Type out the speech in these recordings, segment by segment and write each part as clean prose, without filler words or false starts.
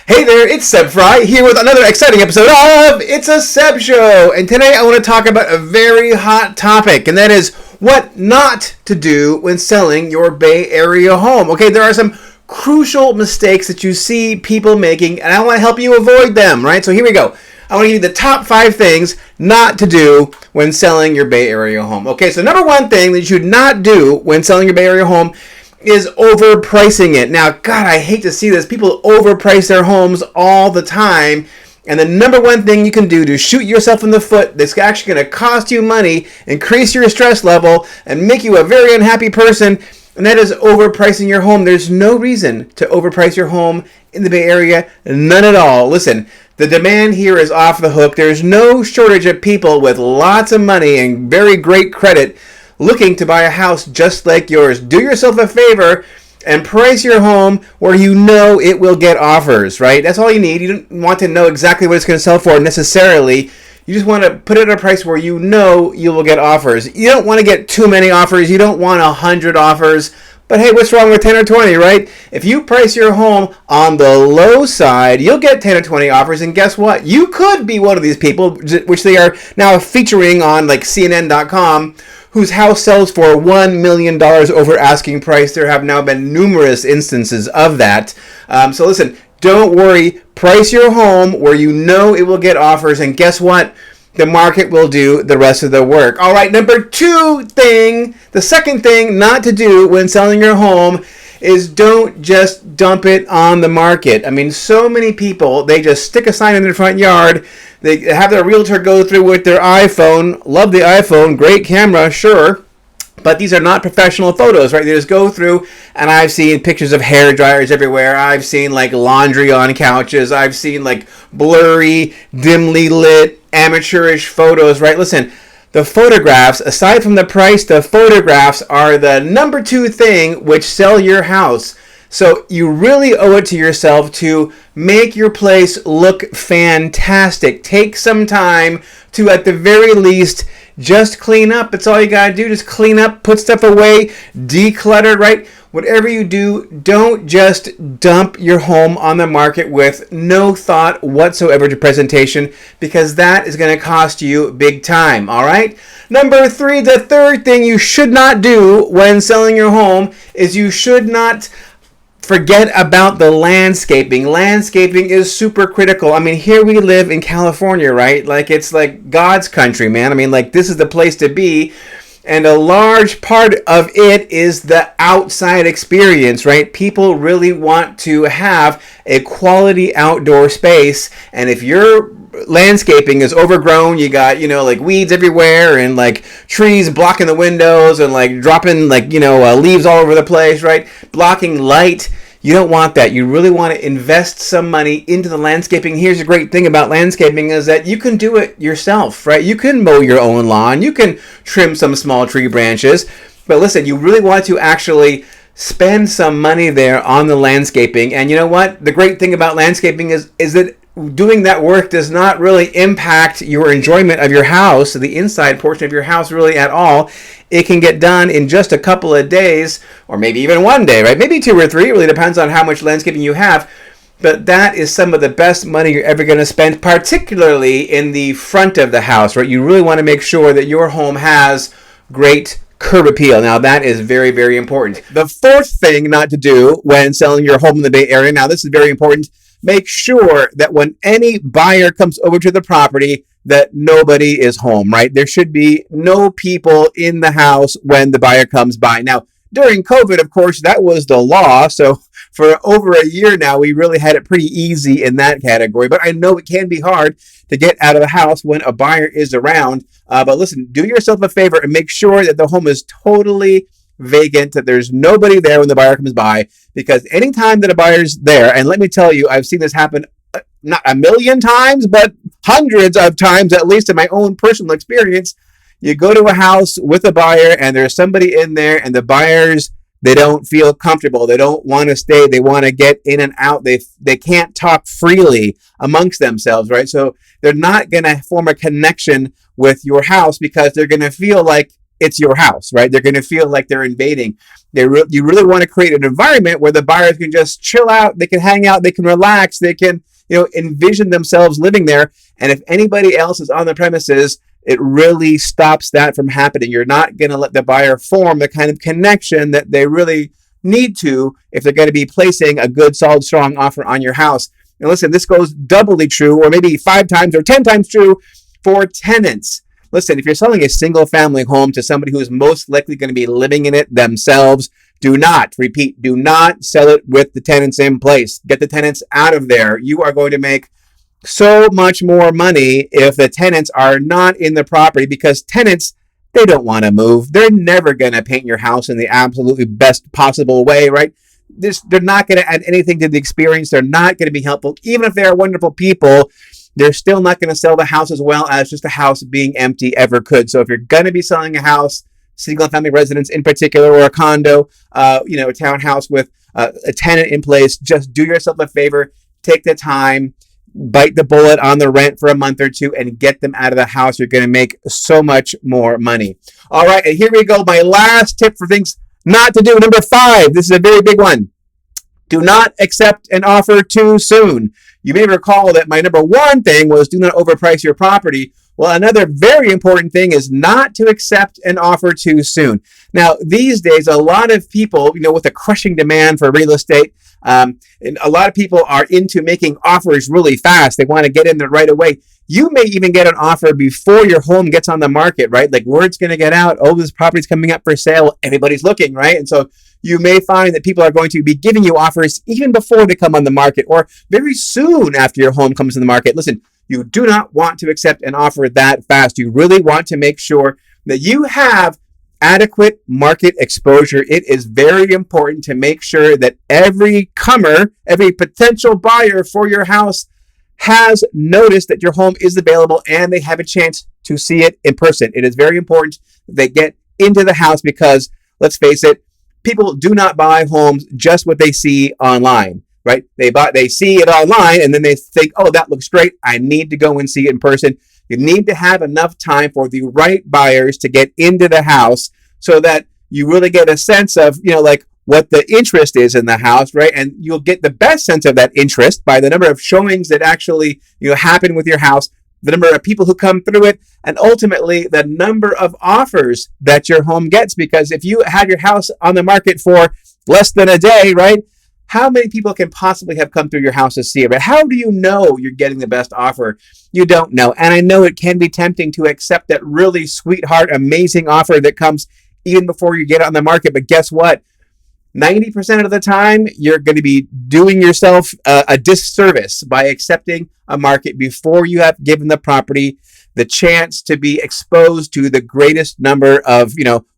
Hey there, it's Seb Frey here with another exciting episode of It's a Seb Show. And today I want to talk about a very hot topic, and that is what not to do when selling your Bay Area home. Okay, there are some crucial mistakes that you see people making, and I want to help you avoid them, right? So here we go. I want to give you the top 5 things not to do when selling your Bay Area home. Okay, so number 1 thing that you should not do when selling your Bay Area home is overpricing it. Now, God, I hate to see this. People overprice their homes all the time. And the number 1 thing you can do to shoot yourself in the foot that's actually going to cost you money, increase your stress level, and make you a very unhappy person, and that is overpricing your home. There's no reason to overprice your home in the Bay Area. None at all. Listen, the demand here is off the hook. There's no shortage of people with lots of money and very great credit looking to buy a house just like yours. Do yourself a favor and price your home where you know it will get offers, right? That's all you need. You don't want to know exactly what it's going to sell for necessarily. You just want to put it at a price where you know you will get offers. You don't want to get too many offers. You don't want 100 offers. But hey, what's wrong with 10 or 20, right? If you price your home on the low side, you'll get 10 or 20 offers. And guess what? You could be one of these people, which they are now featuring on like CNN.com, whose house sells for $1 million over asking price. There have now been numerous instances of that. So listen, don't worry. Price your home where you know it will get offers. And guess what? The market will do the rest of the work. All right, number 2 thing, the second thing not to do when selling your home is don't just dump it on the market. I mean, so many people, they just stick a sign in their front yard. They have their realtor go through with their iPhone. Love the iPhone, great camera, sure. But these are not professional photos, right? They just go through, and I've seen pictures of hair dryers everywhere. I've seen like laundry on couches. I've seen like blurry, dimly lit, amateurish photos, right? Listen, the photographs, aside from the price, the photographs are the number 2 thing which sell your house. So you really owe it to yourself to make your place look fantastic. Take some time to, at the very least, just clean up. That's all you gotta do. Just clean up, put stuff away, declutter, right? Whatever you do, don't just dump your home on the market with no thought whatsoever to presentation, because that is going to cost you big time, all right? Number 3, the third thing you should not do when selling your home is you should not forget about the landscaping. Landscaping is super critical. I mean, here we live in California, right? Like, it's like God's country, man. I mean, like, this is the place to be. And a large part of it is the outside experience, right? People really want to have a quality outdoor space. And if your landscaping is overgrown, you got, like weeds everywhere and like trees blocking the windows and like dropping like, leaves all over the place, right? Blocking light. You don't want that. You really want to invest some money into the landscaping. Here's the great thing about landscaping is that you can do it yourself, right? You can mow your own lawn. You can trim some small tree branches. But listen, you really want to actually spend some money there on the landscaping. And you know what? The great thing about landscaping is that doing that work does not really impact your enjoyment of your house, the inside portion of your house, really at all. It can get done in just a couple of days, or maybe even one day, right? Maybe 2 or 3. It really depends on how much landscaping you have. But that is some of the best money you're ever going to spend, particularly in the front of the house, right? You really want to make sure that your home has great curb appeal. Now, that is very, very important. The 4th thing not to do when selling your home in the Bay Area, now this is very important, make sure that when any buyer comes over to the property, that nobody is home, right? There should be no people in the house when the buyer comes by. Now, during COVID, of course, that was the law. So for over a year now, we really had it pretty easy in that category. But I know it can be hard to get out of the house when a buyer is around. But listen, do yourself a favor and make sure that the home is totally vacant, that there's nobody there when the buyer comes by. Because anytime that a buyer's there, and let me tell you, I've seen this happen not a million times, but hundreds of times, at least in my own personal experience. You go to a house with a buyer and there's somebody in there, and the buyers, they don't feel comfortable. They don't want to stay. They want to get in and out. They can't talk freely amongst themselves, right? So they're not going to form a connection with your house because they're going to feel like it's your house, right? They're going to feel like they're invading. You really want to create an environment where the buyers can just chill out, they can hang out, they can relax, they can, envision themselves living there. And if anybody else is on the premises, it really stops that from happening. You're not going to let the buyer form the kind of connection that they really need to if they're going to be placing a good, solid, strong offer on your house. And listen, this goes doubly true, or maybe 5 times or 10 times true for tenants. Listen, if you're selling a single family home to somebody who is most likely going to be living in it themselves, do not sell it with the tenants in place. Get the tenants out of there. You are going to make so much more money if the tenants are not in the property, because tenants, they don't want to move. They're never going to paint your house in the absolutely best possible way, right? They're not going to add anything to the experience. They're not going to be helpful. Even if they're wonderful people, they're still not going to sell the house as well as just a house being empty ever could. So if you're going to be selling a house, single family residence in particular, or a condo, a townhouse with a tenant in place, just do yourself a favor, take the time, bite the bullet on the rent for a month or two, and get them out of the house. You're going to make so much more money. All right, and here we go. My last tip for things not to do. Number 5, this is a very big one. Do not accept an offer too soon. You may recall that my number 1 thing was do not overprice your property. Well, another very important thing is not to accept an offer too soon. Now, these days, a lot of people, with a crushing demand for real estate, and a lot of people are into making offers really fast. They want to get in there right away. You may even get an offer before your home gets on the market, right? Like, word's going to get out, oh, this property's coming up for sale. Everybody's looking, right? And so you may find that people are going to be giving you offers even before they come on the market, or very soon after your home comes to the market. Listen, you do not want to accept an offer that fast. You really want to make sure that you have adequate market exposure. It is very important to make sure that every comer, every potential buyer for your house has noticed that your home is available and they have a chance to see it in person. It is very important that they get into the house, because let's face it, people do not buy homes just what they see online, right? They see it online and then they think, oh, that looks great. I need to go and see it in person. You need to have enough time for the right buyers to get into the house so that you really get a sense of, what the interest is in the house, right? And you'll get the best sense of that interest by the number of showings that actually, happen with your house, the number of people who come through it, and ultimately the number of offers that your home gets. Because if you have your house on the market for less than a day, right? How many people can possibly have come through your house to see it? But how do you know you're getting the best offer? You don't know. And I know it can be tempting to accept that really sweetheart, amazing offer that comes even before you get it on the market. But guess what? 90% of the time, you're going to be doing yourself a disservice by accepting a market before you have given the property the chance to be exposed to the greatest number of,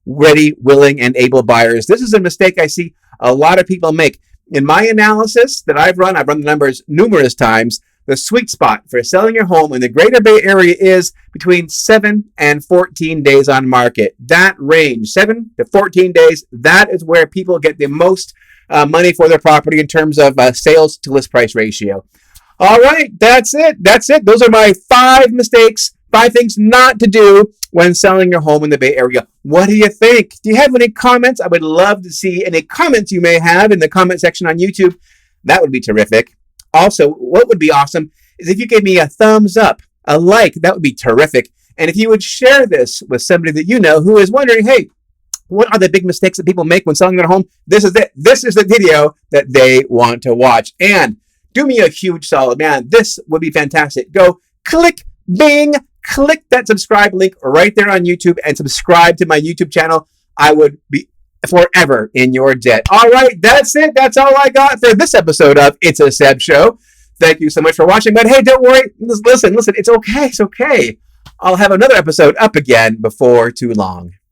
ready, willing, and able buyers. This is a mistake I see a lot of people make. In my analysis that I've run the numbers numerous times. The sweet spot for selling your home in the Greater Bay Area is between 7 and 14 days on market. That range, 7 to 14 days, that is where people get the most money for their property in terms of sales to list price ratio. All right, that's it. Those are my 5 mistakes, 5 things not to do when selling your home in the Bay Area. What do you think? Do you have any comments? I would love to see any comments you may have in the comment section on YouTube. That would be terrific. Also, what would be awesome is if you gave me a thumbs up, a like. That would be terrific. And if you would share this with somebody that you know who is wondering, hey, what are the big mistakes that people make when selling their home? This is it. This is the video that they want to watch. And do me a huge solid, man. This would be fantastic. Go click that subscribe link right there on YouTube and subscribe to my YouTube channel. I would be forever in your debt. All right, that's it. That's all I got for this episode of It's a Seb Show. Thank you so much for watching. But hey, don't worry. Listen. It's okay. It's okay. I'll have another episode up again before too long.